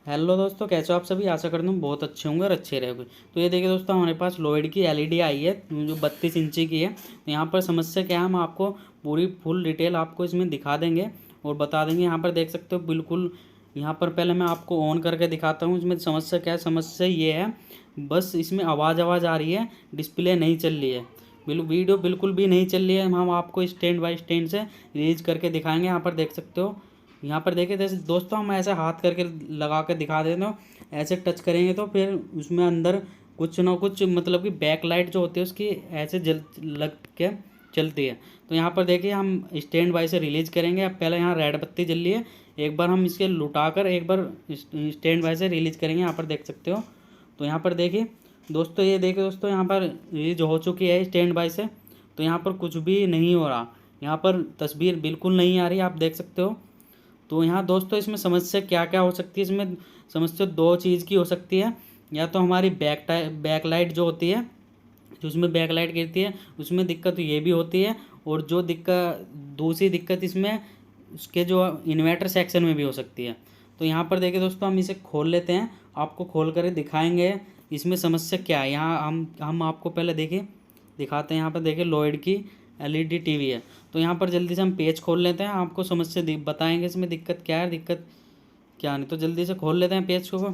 Hello दोस्तों, कैसे हो आप सभी। आशा करता हूँ बहुत अच्छे होंगे और अच्छे रहोगे। तो ये देखिए दोस्तों, हमारे पास लोइड की एलईडी आई है जो 32 इंची की है। तो यहाँ पर समस्या क्या है, हम आपको पूरी फुल डिटेल आपको इसमें दिखा देंगे और बता देंगे। यहाँ पर देख सकते हो बिल्कुल। यहाँ पर पहले मैं आपको ऑन करके दिखाता हूँ इसमें समस्या क्या है। समस्या ये है, बस इसमें आवाज़ आ रही है, डिस्प्ले नहीं चल रही है। वीडियो बिल्कुल भी नहीं चल रही है। हम आपको स्टैंड बाई स्टैंड से रिलीज करके दिखाएंगे। यहाँ पर देख सकते हो। यहाँ पर देखिए जैसे दोस्तों हम ऐसे हाथ करके लगा कर दिखा देते हो, ऐसे टच करेंगे तो फिर उसमें अंदर कुछ ना कुछ मतलब कि बैक लाइट जो होती है उसकी ऐसे जल लग के चलती है। तो यहाँ पर देखिए हम स्टैंड बाई से रिलीज करेंगे। अब पहले यहाँ रेड बत्ती जल रही है, एक बार हम इसके लुटा कर एक बार स्टैंड बाई से रिलीज करेंगे। यहाँ पर देख सकते हो। तो यहाँ पर देखिए दोस्तों, ये देखिए दोस्तों, यहाँ पर रिलीज हो चुकी है स्टैंड बाई से। तो यहाँ पर कुछ भी नहीं हो रहा, यहाँ पर तस्वीर बिल्कुल नहीं आ रही, आप देख सकते हो। तो यहाँ दोस्तों इसमें समस्या क्या क्या हो सकती है, इसमें समस्या दो चीज़ की हो सकती है। या तो हमारी बैक लाइट जो होती है, जो उसमें बैक लाइट गिरती है उसमें दिक्कत ये भी होती है। और जो दिक्कत दूसरी दिक्कत इसमें उसके जो इन्वर्टर सेक्शन में भी हो सकती है। तो यहाँ पर देखिए दोस्तों, हम इसे खोल लेते हैं, आपको खोल कर दिखाएंगे इसमें समस्या क्या है। यहाँ हम आपको पहले देखिए दिखाते हैं। यहाँ पर देखिए लोइड की एलईडी टीवी है। तो यहाँ पर जल्दी से हम पेज खोल लेते हैं, आपको समस्या बताएंगे इसमें दिक्कत क्या है, दिक्कत क्या नहीं। तो जल्दी से खोल लेते हैं पेज को।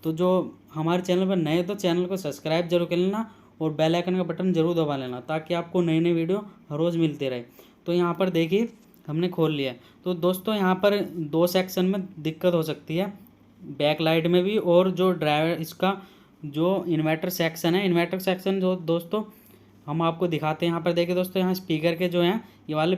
तो जो हमारे चैनल पर नए तो चैनल को सब्सक्राइब जरूर कर लेना और बेल आइकन का बटन जरूर दबा लेना, ताकि आपको नई नई वीडियो हर रोज़ मिलते रहे। तो यहाँ पर देखिए हमने खोल लिया। तो दोस्तों यहाँ पर दो सेक्शन में दिक्कत हो सकती है, बैक लाइट में भी और जो ड्राइवर इसका जो इन्वर्टर सेक्शन है, इन्वर्टर सेक्शन जो दोस्तों हम आपको दिखाते हैं। यहाँ पर देखिए दोस्तों, यहाँ स्पीकर के जो हैं ये वाले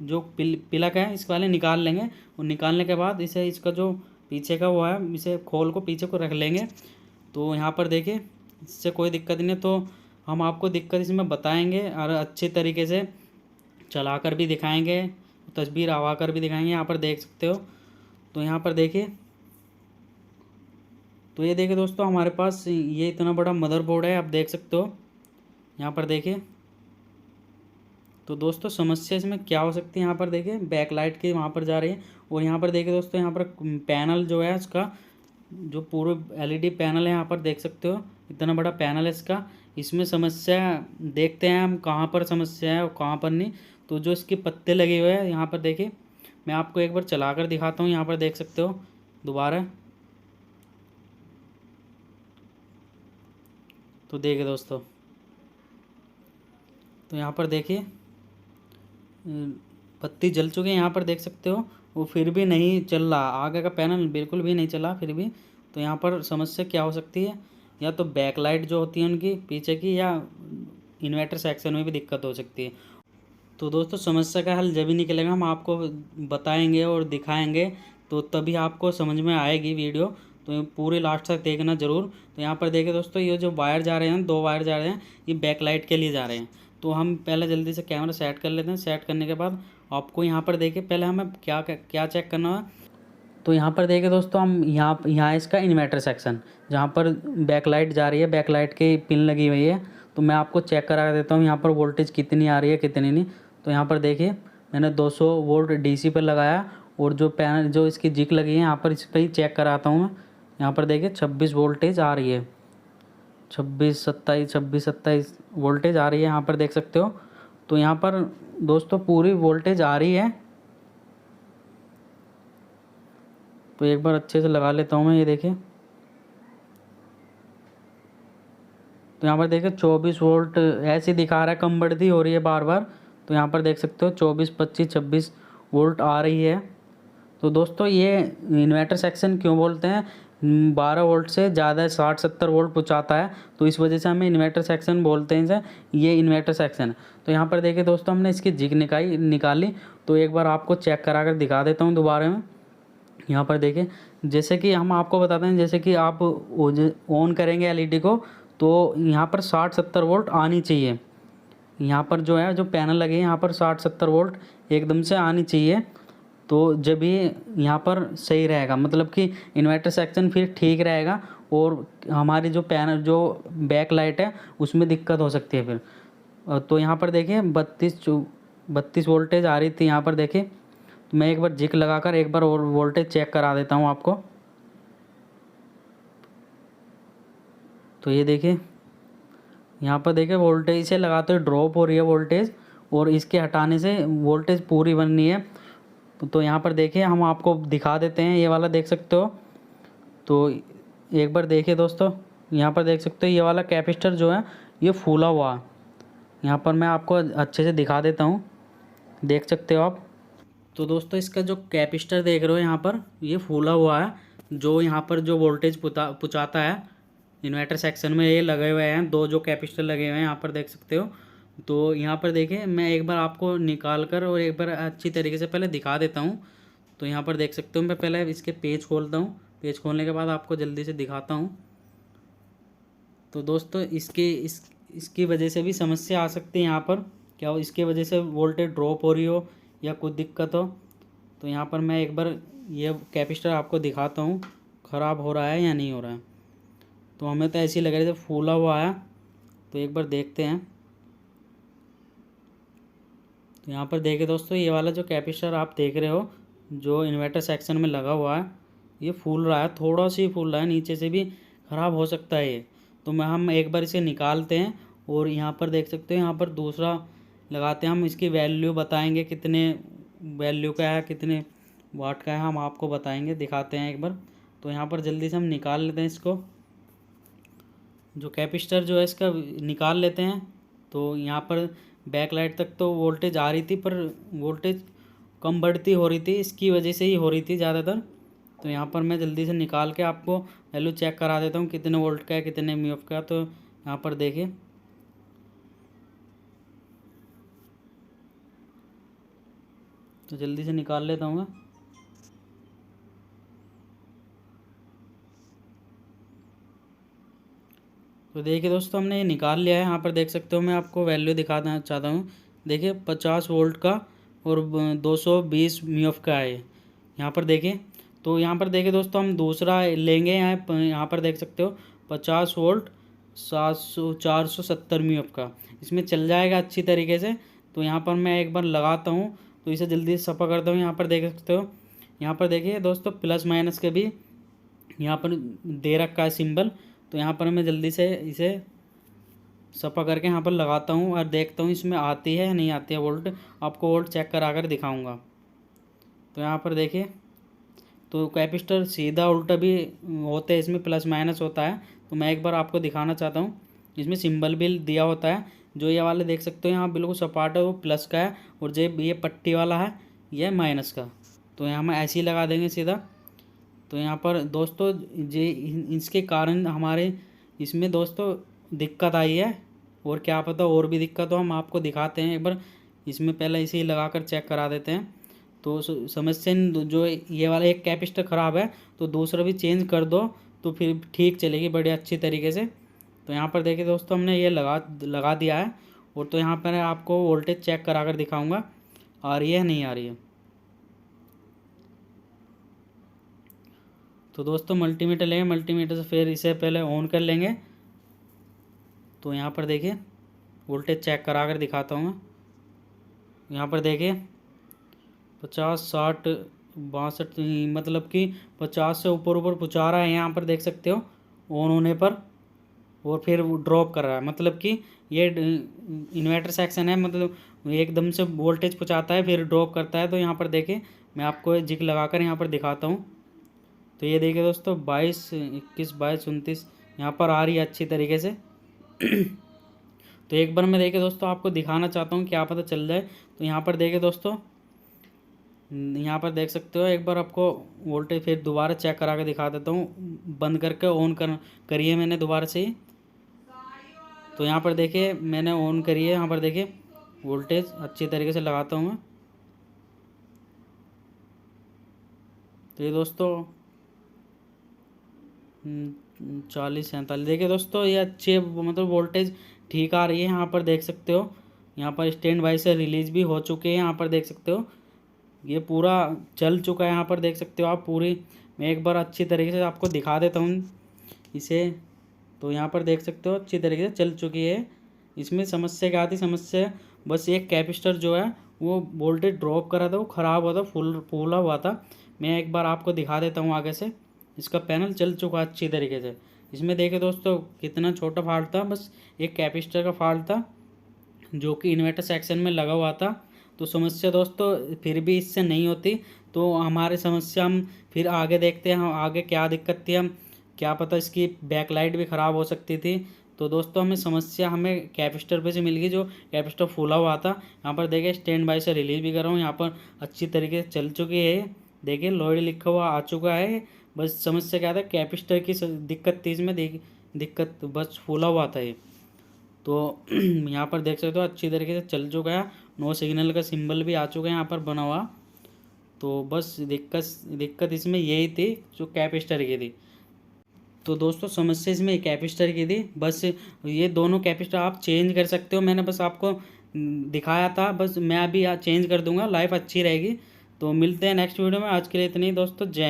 जो पिलक है इस वाले निकाल लेंगे। और निकालने के बाद इसे इसका जो पीछे का वो है, इसे खोल को पीछे को रख लेंगे। तो यहाँ पर देखिए इससे कोई दिक्कत नहीं है। तो हम आपको दिक्कत इसमें बताएंगे और अच्छे तरीके से चलाकर भी दिखाएंगे, तस्वीर आवा कर भी दिखाएंगे। यहाँ पर देख सकते हो। तो यहाँ पर देखिए, तो ये देखिए दोस्तों, हमारे पास ये इतना बड़ा मदरबोर्ड है, आप देख सकते हो। यहाँ पर देखिए। तो दोस्तों समस्या इसमें क्या हो सकती है, यहाँ पर देखिए बैक लाइट की वहाँ पर जा रही है। और यहाँ पर देखिए दोस्तों, यहाँ पर पैनल जो है इसका जो पूरा एलईडी पैनल है, यहाँ पर देख सकते हो इतना बड़ा पैनल है इसका। इसमें समस्या देखते हैं हम कहाँ पर समस्या है और कहाँ पर नहीं। तो जो इसके पत्ते लगे हुए हैं यहाँ पर देखिए, मैं आपको एक बार चला कर दिखाता हूँ। यहाँ पर देख सकते हो दोबारा। तो देखिए दोस्तों, तो यहाँ पर देखिए बत्ती जल चुकी है, यहाँ पर देख सकते हो। वो फिर भी नहीं चल रहा, आगे का पैनल बिल्कुल भी नहीं चला फिर भी। तो यहाँ पर समस्या क्या हो सकती है, या तो बैक लाइट जो होती है उनकी पीछे की, या इन्वर्टर सेक्शन में भी दिक्कत हो सकती है। तो दोस्तों समस्या का हल जब ही निकलेगा हम आपको बताएंगे और दिखाएंगे, तो तभी आपको समझ में आएगी वीडियो। तो पूरे लास्ट तक देखना ज़रूर। तो यहाँ पर देखिए दोस्तों, ये जो वायर जा रहे हैं, दो वायर जा रहे हैं, ये बैक लाइट के लिए जा रहे हैं। तो हम पहले जल्दी से कैमरा सेट कर लेते हैं। सेट करने के बाद आपको यहाँ पर देखिए पहले हमें क्या क्या चेक करना है। तो यहाँ पर देखिए दोस्तों, हम यहाँ इसका इन्वर्टर सेक्शन जहाँ पर बैक लाइट जा रही है, बैक लाइट की पिन लगी हुई है। तो मैं आपको चेक करा देता हूँ यहाँ पर वोल्टेज कितनी आ रही है कितनी नहीं। तो यहाँ पर देखिए मैंने 200 वोल्ट डीसी पर लगाया, और जो पैनल जो इसकी जिक लगी है यहाँ पर इस पर ही चेक कराता हूँ मैं। यहाँ पर देखिए 26 वोल्टेज आ रही है, 26 27 वोल्टेज आ रही है, यहाँ पर देख सकते हो। तो यहाँ पर दोस्तों पूरी वोल्टेज आ रही है। तो एक बार अच्छे से लगा लेता हूँ मैं, ये देखिए। तो यहाँ पर देखिए 24 वोल्ट ऐसे दिखा रहा है, कम बढ़ती हो रही है बार बार। तो यहाँ पर देख सकते हो 24 25 26 वोल्ट आ रही है। तो दोस्तों ये इन्वर्टर सेक्शन क्यों बोलते हैं, 12 वोल्ट से ज़्यादा 60 70 वोल्ट पहुँचाता है, तो इस वजह से हमें इन्वर्टर सेक्शन बोलते हैं इसे। ये इन्वर्टर सेक्शन है। तो यहाँ पर देखिए दोस्तों, हमने इसकी जिग निकाली। तो एक बार आपको चेक करा कर दिखा देता हूँ दोबारा में। यहाँ पर देखिए, जैसे कि हम आपको बताते हैं, जैसे कि आप ऑन करेंगे एलईडी को, तो यहाँ पर 60 70 वोल्ट आनी चाहिए। यहाँ पर जो है जो पैनल लगे हैं यहाँ पर 60 70 वोल्ट एकदम से आनी चाहिए। तो जब ये यहाँ पर सही रहेगा, मतलब कि इन्वर्टर सेक्शन फिर ठीक रहेगा। और हमारी जो पैनल जो बैक लाइट है उसमें दिक्कत हो सकती है फिर। तो यहाँ पर देखिए 32 वोल्टेज आ रही थी यहाँ पर देखिए। तो मैं एक बार जिक लगाकर एक बार और वोल्टेज चेक करा देता हूँ आपको। तो ये देखिए यहाँ पर देखिए वोल्टेज से लगाते हुए ड्रॉप हो रही है वोल्टेज, और इसके हटाने से वोल्टेज पूरी बननी है। तो यहाँ पर देखिए हम आपको दिखा देते हैं, ये वाला देख सकते हो। तो एक बार देखिए दोस्तों, यहाँ पर देख सकते हो ये वाला कैपेसिटर जो है ये फूला हुआ है। यहाँ पर मैं आपको अच्छे से दिखा देता हूँ, देख सकते हो आप। तो दोस्तों इसका जो कैपेसिटर देख रहे हो यहाँ पर ये फूला हुआ है, जो यहाँ पर जो वोल्टेज पहुँचाता है इन्वर्टर सेक्शन में ये लगे हुए हैं, दो जो कैपेसिटर लगे हुए हैं यहाँ पर देख सकते हो। तो यहाँ पर देखिए मैं एक बार आपको निकाल कर और एक बार अच्छी तरीके से पहले दिखा देता हूँ। तो यहाँ पर देख सकते हो, मैं पहले इसके पेज खोलता हूँ, पेज खोलने के बाद आपको जल्दी से दिखाता हूँ। तो दोस्तों इसकी वजह से भी समस्या आ सकती है यहाँ पर, क्या हो इसकी वजह से वोल्टेज ड्रॉप हो रही हो या कुछ दिक्कत हो। तो यहाँ पर मैं एक बार ये कैपेसिटर आपको दिखाता हूँ ख़राब हो रहा है या नहीं हो रहा है। तो हमें तो ऐसी लग रही है फूला हुआ है, तो एक बार देखते हैं। तो यहाँ पर देखिए दोस्तों ये वाला जो कैपेसिटर आप देख रहे हो जो इन्वर्टर सेक्शन में लगा हुआ है ये फूल रहा है, थोड़ा सा ही फूल रहा है, नीचे से भी ख़राब हो सकता है ये। तो हम एक बार इसे निकालते हैं और यहाँ पर देख सकते हो यहाँ पर दूसरा लगाते हैं। हम इसकी वैल्यू बताएंगे कितने वैल्यू का है, कितने वाट का है, हम आपको बताएंगे, दिखाते हैं एक बार। तो यहाँ पर जल्दी से हम निकाल लेते हैं इसको, जो कैपेसिटर जो है इसका निकाल लेते हैं। तो यहाँ पर बैक लाइट तक तो वोल्टेज आ रही थी, पर वोल्टेज कम बढ़ती हो रही थी, इसकी वजह से ही हो रही थी ज़्यादातर। तो यहाँ पर मैं जल्दी से निकाल के आपको वैल्यू चेक करा देता हूँ कितने वोल्ट का है, कितने एमएफ का। तो यहाँ पर देखिए, तो जल्दी से निकाल लेता हूँ मैं। तो देखिए दोस्तों हमने ये निकाल लिया है। यहाँ पर देख सकते हो, मैं आपको वैल्यू दिखाना चाहता हूँ। देखिए 50 वोल्ट का और 220 म्यूफ का है यहाँ पर देखिए। तो यहाँ पर देखिए दोस्तों हम दूसरा लेंगे, यहाँ पर देख सकते हो 50 वोल्ट 470 म्यूफ का, इसमें चल जाएगा अच्छी तरीके से। तो यहाँ पर मैं एक बार लगाता हूँ, तो इसे जल्दी से सफ़ा करता हूँ। यहाँ पर देख सकते हो, यहाँ पर देखिए दोस्तों प्लस माइनस के भी यहाँ पर दे रखा है सिंबल। तो यहाँ पर मैं जल्दी से इसे सफ़ा करके यहाँ पर लगाता हूँ और देखता हूँ इसमें आती है या नहीं आती है वोल्ट। आपको वोल्ट चेक करा कर दिखाऊँगा। तो यहाँ पर देखिए, तो कैपेसिटर सीधा उल्टा भी होते हैं, इसमें प्लस माइनस होता है। तो मैं एक बार आपको दिखाना चाहता हूँ, इसमें सिंबल भी दिया होता है। जो ये वाले देख सकते हो यहाँ बिल्कुल सपाट है वो प्लस का है, और जो ये पट्टी वाला है ये माइनस का। तो यहाँ हम ऐसे ही लगा देंगे सीधा। तो यहाँ पर दोस्तों जे इसके कारण हमारे इसमें दोस्तों दिक्कत आई है, और क्या पता और भी दिक्कत हो, हम आपको दिखाते हैं एक बार। इसमें पहले इसे ही लगा कर चेक करा देते हैं। तो समस्या जो ये वाला एक कैपेसिटर ख़राब है, तो दूसरा भी चेंज कर दो तो फिर ठीक चलेगी बड़ी अच्छी तरीके से। तो यहाँ पर देखिए दोस्तों हमने ये लगा दिया है, और तो यहाँ पर आपको वोल्टेज चेक करा कर दिखाऊँगा आ रही है नहीं आ रही है। तो दोस्तों मल्टीमीटर लेंगे, मल्टीमीटर से फिर इसे पहले ऑन कर लेंगे। तो यहाँ पर देखिए वोल्टेज चेक करा कर दिखाता हूँ मैं। यहाँ पर देखिए 50 60 62, मतलब कि 50 से ऊपर ऊपर पहुँचा रहा है यहाँ पर देख सकते हो ऑन होने पर, और फिर ड्रॉप कर रहा है। मतलब कि ये इन्वर्टर सेक्शन है, मतलब एकदम से वोल्टेज पहुँचाता है फिर ड्रॉप करता है। तो यहाँ पर देखिए मैं आपको जिक लगा कर यहाँ पर दिखाता हूँ। तो ये देखिए दोस्तों 22 21 22 29 यहाँ पर आ रही है अच्छी तरीके से। तो एक बार मैं देखिए दोस्तों आपको दिखाना चाहता हूँ, क्या पता चल जाए। तो यहाँ पर देखिए दोस्तों, यहाँ पर देख सकते हो, एक बार आपको वोल्टेज फिर दोबारा चेक करा के दिखा देता हूँ। बंद करके ऑन करिए मैंने दोबारा से ही। तो यहाँ पर देखिए मैंने ऑन करिए, यहाँ पर देखिए वोल्टेज अच्छी तरीके से लगाता हूँ मैं। तो ये दोस्तों 40 47 देखिए दोस्तों ये अच्छे मतलब वोल्टेज ठीक आ रही है। यहाँ पर देख सकते हो, यहाँ पर स्टैंड बाई से रिलीज भी हो चुके हैं। यहाँ पर देख सकते हो ये पूरा चल चुका है, यहाँ पर देख सकते हो आप पूरी। मैं एक बार अच्छी तरीके से आपको दिखा देता हूँ इसे। तो यहाँ पर देख सकते हो अच्छी तरीके से चल चुकी है। इसमें समस्या क्या थी, समस्या बस एक कैपेसिटर जो है वो वोल्टेज ड्रॉप कर रहा था, वो ख़राब हुआ था, फूला हुआ था। मैं एक बार आपको दिखा देता हूँ आगे से। इसका पैनल चल चुका है अच्छी तरीके से, इसमें देखे दोस्तों कितना छोटा फॉल्ट था, बस एक कैपेसिटर का फॉल्ट था जो कि इन्वर्टर सेक्शन में लगा हुआ था। तो समस्या दोस्तों फिर भी इससे नहीं होती, तो हमारी समस्या हम फिर आगे देखते हैं, हम आगे क्या दिक्कत थी, हम क्या पता इसकी बैकलाइट भी ख़राब हो सकती थी। तो दोस्तों हमें समस्या हमें कैपेसिटर पे से मिल गई, जो कैपेसिटर फूला हुआ था। यहाँ पर देखिए स्टैंड बाय से रिलीज भी कर रहा हूँ, यहाँ पर अच्छी तरीके से चल चुकी है। देखिए लॉयड लिखा हुआ आ चुका है। बस समस्या क्या था, कैपेसिटर की दिक्कत थी इसमें, दिक्कत बस फूला हुआ था ये। तो यहाँ पर देख सकते हो अच्छी तरीके से चल चुका है, नो सिग्नल का सिंबल भी आ चुका है यहाँ पर बना हुआ। तो बस दिक्कत इसमें यही थी जो कैपेसिटर की थी। तो दोस्तों समस्या इसमें कैपेसिटर की थी, बस ये दोनों कैपेसिटर आप चेंज कर सकते हो। मैंने बस आपको दिखाया था, बस मैं अभी चेंज कर दूंगा, लाइफ अच्छी रहेगी। तो मिलते हैं नेक्स्ट वीडियो में, आज के लिए इतनी ही दोस्तों, जय।